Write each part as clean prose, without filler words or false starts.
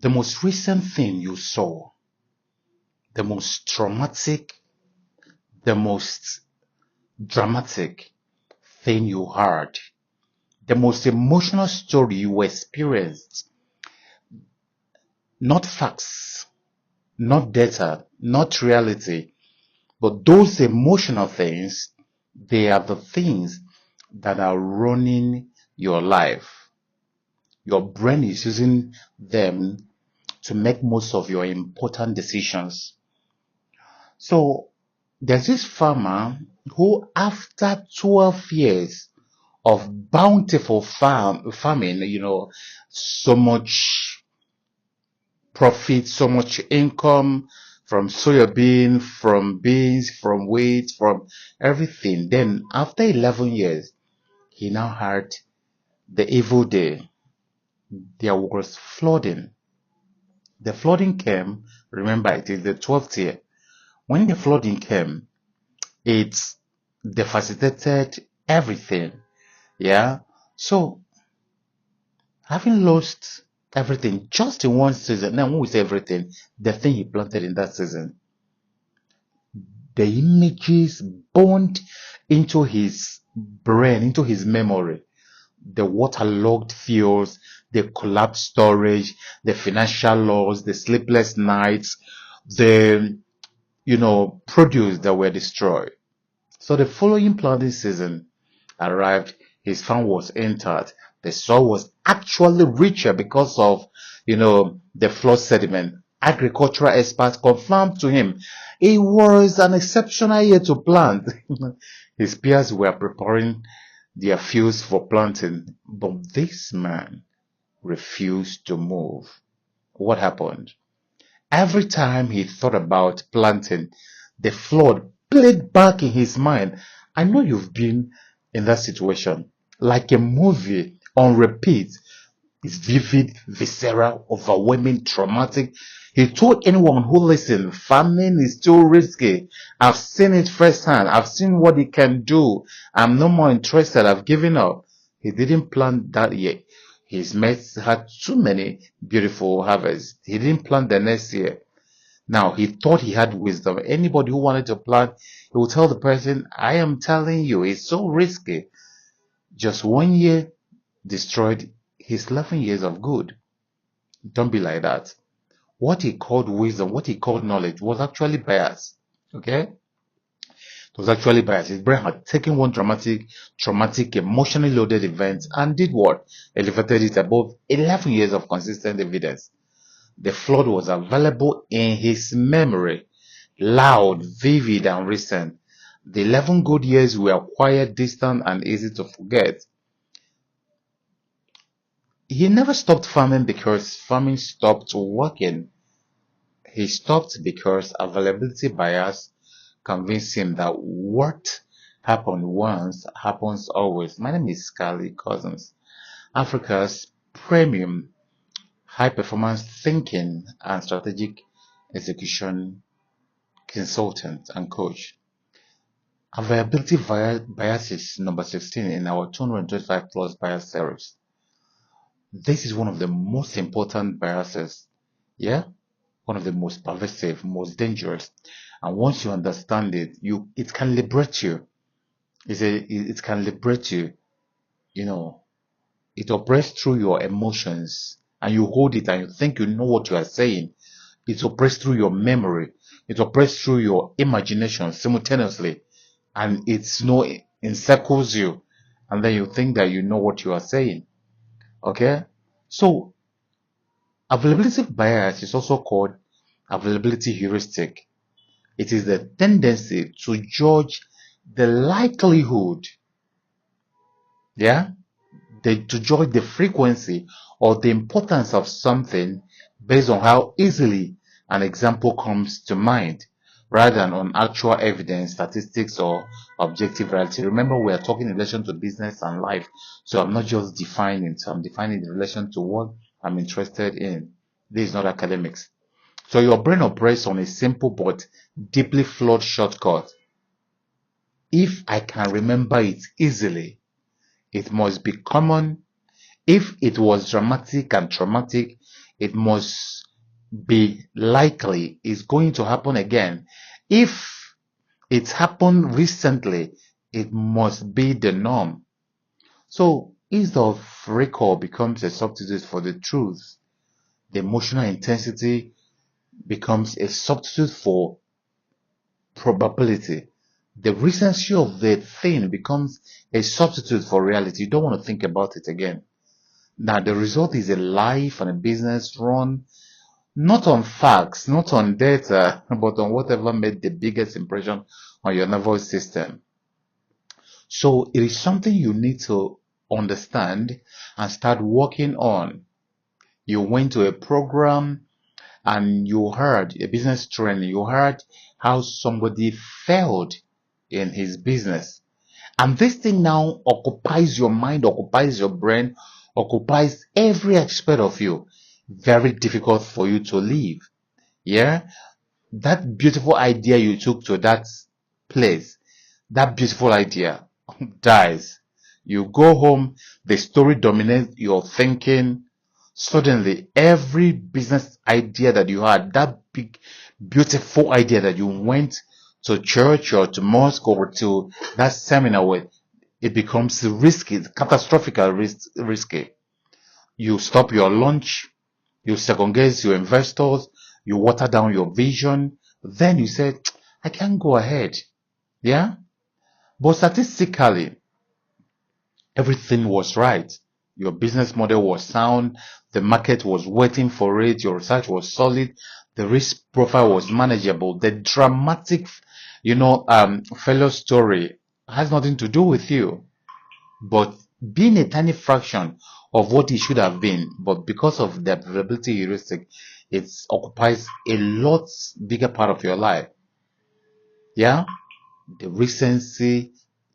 The most recent thing you saw, the most traumatic, the most dramatic thing you heard, the most emotional story you experienced, not facts, not data, not reality, but those emotional things, they are the things that are running your life. Your brain is using them to make most of your important decisions. So there's this farmer who, after 12 years of bountiful farming, so much profit, so much income from soybean, from beans, from wheat, from everything. Then after 11 years, he now had the evil day. There was flooding. The flooding came, remember it is the 12th year. When the flooding came, it devastated everything. Yeah. So having lost everything just in one season, now when we say everything, the thing he planted in that season, the images burned into his brain, into his memory. The waterlogged fields, the collapsed storage, the financial loss, the sleepless nights, the produce that were destroyed. So the following planting season arrived, his farm was entered. The soil was actually richer because of, the flood sediment. Agricultural experts confirmed to him it was an exceptional year to plant. His peers were preparing their fields for planting, but this man refused to move. What happened? Every time he thought about planting, the flood played back in his mind. I know you've been in that situation. Like a movie on repeat. It's vivid, visceral, overwhelming, traumatic. He told anyone who listened, farming is too risky. I've seen it firsthand. I've seen what it can do. I'm no more interested. I've given up. He didn't plant that year. His mates had too many beautiful harvests. He didn't plant the next year. Now, he thought he had wisdom. Anybody who wanted to plant, he would tell the person, I am telling you, it's so risky. Just 1 year destroyed his 11 years of good. Don't be like that. What he called wisdom, what he called knowledge was actually bias. Okay? It was actually bias. His brain had taken one traumatic, emotionally loaded event and did what? Elevated it above 11 years of consistent evidence. The flood was available in his memory, loud, vivid, and recent. The 11 good years were quiet, distant, and easy to forget. He never stopped farming because farming stopped working. He stopped because availability bias convinced him that what happened once happens always. My name is Cussons, Africa's premium high performance thinking and strategic execution consultant and coach. Availability bias is number 16 in our 225 plus bias series. This is one of the most important biases. Yeah? One of the most pervasive, most dangerous. And once you understand it, it can liberate you. It can liberate you. It operates through your emotions and you hold it and you think you know what you are saying. It operates through your memory. It operates through your imagination simultaneously. And it encircles you. And then you think that you know what you are saying. Okay? So, availability bias is also called availability heuristic. It is the tendency to judge the likelihood, to judge the frequency or the importance of something based on how easily an example comes to mind, rather than on actual evidence, statistics, or objective reality. Remember, we are talking in relation to business and life, so I'm not just defining, so I'm defining in relation to what I'm interested in. This is not academics. So your brain operates on a simple but deeply flawed shortcut. If I can remember it easily, it must be common. If it was dramatic and traumatic, it must be likely it's going to happen again. If it's happened recently, it must be the norm. So ease of recall becomes a substitute for the truth. The emotional intensity becomes a substitute for probability. The recency of the thing becomes a substitute for reality. You don't want to think about it again. Now, the result is a life and a business run not on facts, not on data, but on whatever made the biggest impression on your nervous system. So it is something you need to understand and start working on. You went to a program and you heard a business training, you heard how somebody failed in his business. And this thing now occupies your mind, occupies your brain, occupies every aspect of you. Very difficult for you to leave. Yeah? That beautiful idea you took to that place, that beautiful idea dies. You go home, the story dominates your thinking. Suddenly, every business idea that you had, that big, beautiful idea that you went to church or to mosque or to that seminar with, it becomes risky, catastrophic risky. You stop your lunch, you second guess your investors, you water down your vision, then you say, I can't go ahead. Yeah? But statistically, everything was right. Your business model was sound, the market was waiting for it, your research was solid, the risk profile was manageable. The dramatic, failure story has nothing to do with you, but being a tiny fraction of what it should have been, but because of the availability heuristic, it occupies a lot bigger part of your life. Yeah? The recency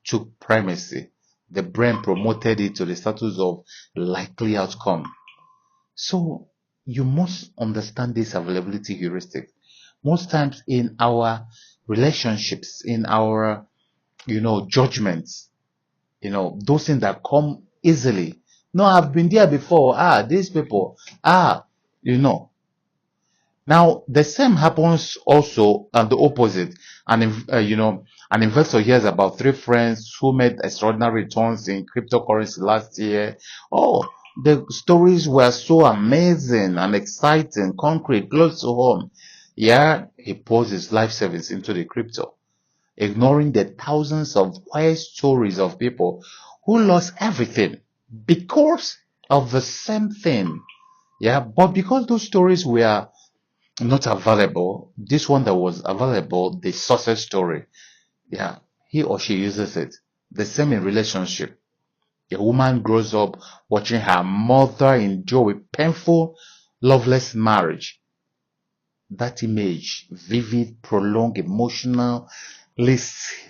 took primacy. The brain promoted it to the status of likely outcome. So you must understand this availability heuristic. Most times in our relationships, in our, judgments, those things that come easily. No, I've been there before. These people. Ah, you know. Now, the same happens also on the opposite. An investor hears about three friends who made extraordinary returns in cryptocurrency last year. Oh, the stories were so amazing and exciting, concrete, close to home. Yeah, he pours his life savings into the crypto, ignoring the thousands of quiet stories of people who lost everything because of the same thing. Yeah, but because those stories were not available, this one that was available, the success story, yeah, he or she uses it. The same in relationship. A woman grows up watching her mother endure a painful, loveless marriage. That image, vivid, prolonged, emotional,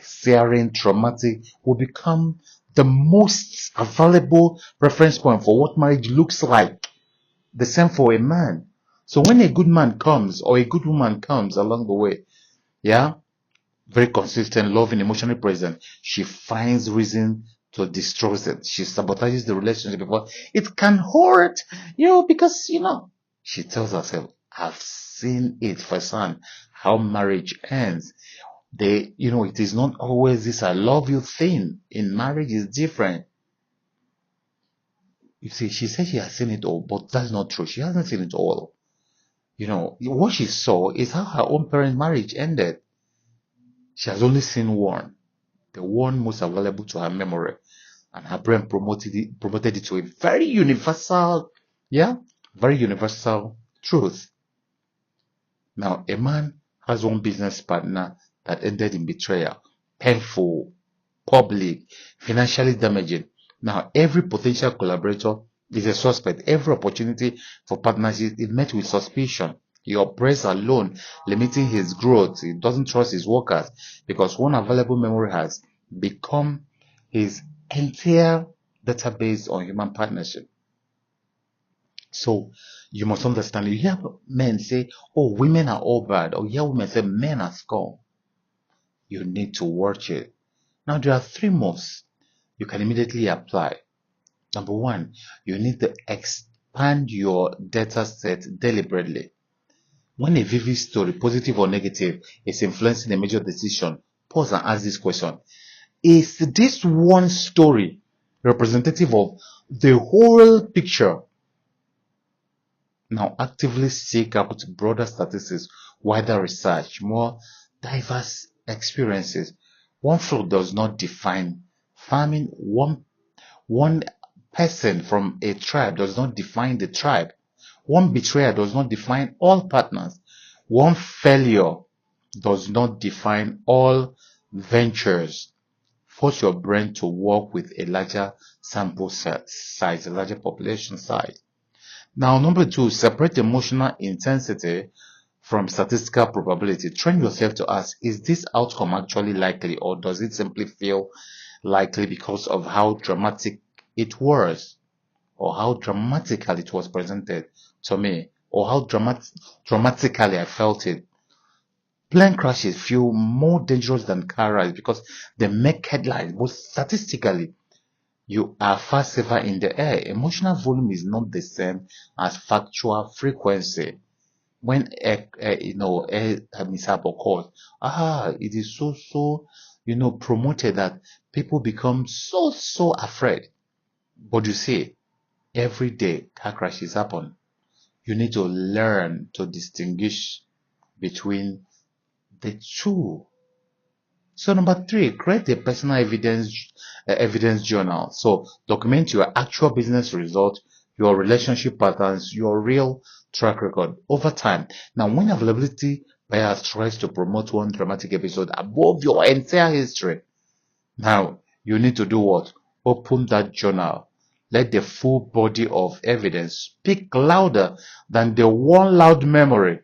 searing, traumatic, will become the most available reference point for what marriage looks like. The same for a man. So when a good man comes or a good woman comes along the way, yeah, very consistent, loving, emotionally present, she finds reason to destroy it. She sabotages the relationship before it can hurt, because, she tells herself, I've seen it firsthand, how marriage ends. It is not always this I love you thing. In marriage is different. You see, she said she has seen it all, but that's not true. She hasn't seen it all. What she saw is how her own parent marriage ended. She has only seen one, the one most available to her memory, and her brain promoted it to a very universal, yeah, very universal truth. Now, a man has one business partner that ended in betrayal, painful, public, financially damaging. Now, every potential collaborator is a suspect. Every opportunity for partnership is met with suspicion. He operates alone, limiting his growth. He doesn't trust his workers because one available memory has become his entire database on human partnership. So you must understand. You hear men say, "Oh, women are all bad," or you hear women say, "Men are scum." You need to watch it. Now there are three moves you can immediately apply. Number one, you need to expand your data set deliberately. When a vivid story, positive or negative, is influencing a major decision, pause and ask this question. Is this one story representative of the whole picture? Now actively seek out broader statistics, wider research, more diverse experiences. One flood does not define farming. One person from a tribe does not define the tribe. One betrayal does not define all partners. One failure does not define all ventures. Force your brain to work with a larger sample size, a larger population size. Now, number two, separate emotional intensity from statistical probability. Train yourself to ask, is this outcome actually likely, or does it simply feel likely because of how dramatic it was, or how dramatically it was presented to me, or how dramatically I felt it? Plane crashes feel more dangerous than car rides because they make headlines, but statistically, you are far safer in the air. Emotional volume is not the same as factual frequency. When a mishap occurs, it is so promoted that people become so afraid. But you see, every day car crashes happen. You need to learn to distinguish between the two. So number three, create a personal evidence journal. So document your actual business result, your relationship patterns, your real track record over time. Now, when availability bias tries to promote one dramatic episode above your entire history, now you need to do what? Open that journal. Let the full body of evidence speak louder than the one loud memory.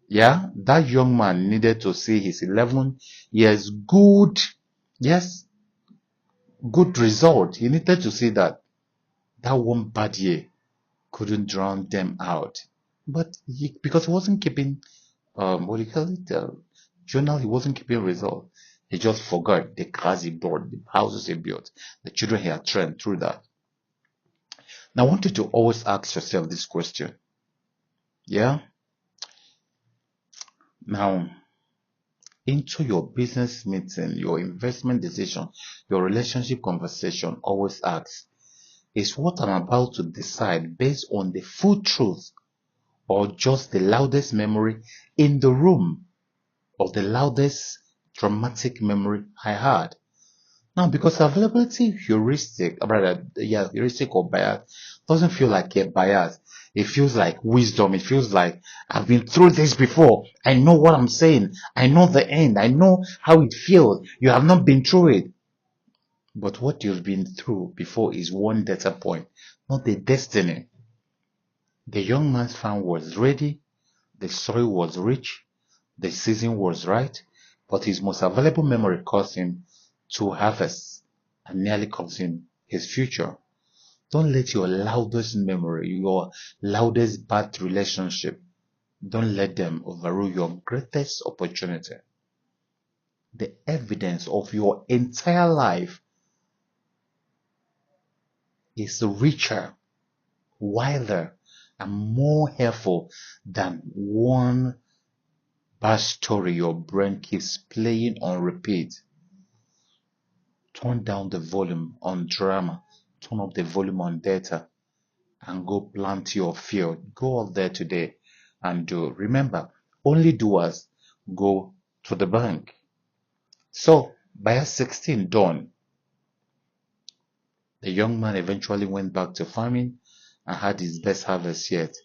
Yeah, that young man needed to see his 11 years yes, good result. He needed to see that one bad year couldn't drown them out. But because he wasn't keeping, what do you call it, journal, he wasn't keeping result. He just forgot the cars he bought, the houses he built, the children he had trained through that. Now, I want you to always ask yourself this question. Yeah. Now, into your business meeting, your investment decision, your relationship conversation, always ask, is what I'm about to decide based on the full truth or just the loudest memory in the room or the loudest dramatic memory I had? Now, because availability heuristic or bias doesn't feel like a bias. It feels like wisdom. It feels like I've been through this before. I know what I'm saying. I know the end. I know how it feels. You have not been through it. But what you've been through before is one data point, not the destiny. The young man's farm was ready. The soil was rich. The season was right. But his most available memory caused him to harvest and nearly cost him his future. Don't let your loudest memory, your loudest bad relationship, don't let them overrule your greatest opportunity. The evidence of your entire life is richer, wider, and more helpful than one bad story your brain keeps playing on repeat. Turn down the volume on drama, turn up the volume on data, and go plant your field. Go out there today and do. Remember, only doers go to the bank. So, by 16 dawn, the young man eventually went back to farming and had his best harvest yet.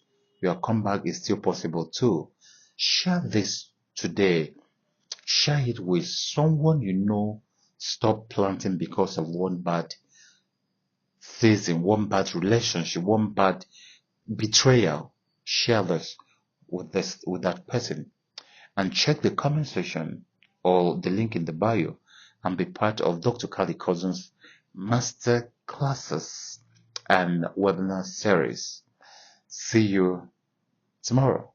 Your comeback is still possible too. Share this today. Share it with someone you know. Stop planting because of one bad season, one bad relationship, one bad betrayal. Share this with that person, and check the comment section or the link in the bio and be part of Dr. Kali Cussons master classes and webinar series. See you tomorrow.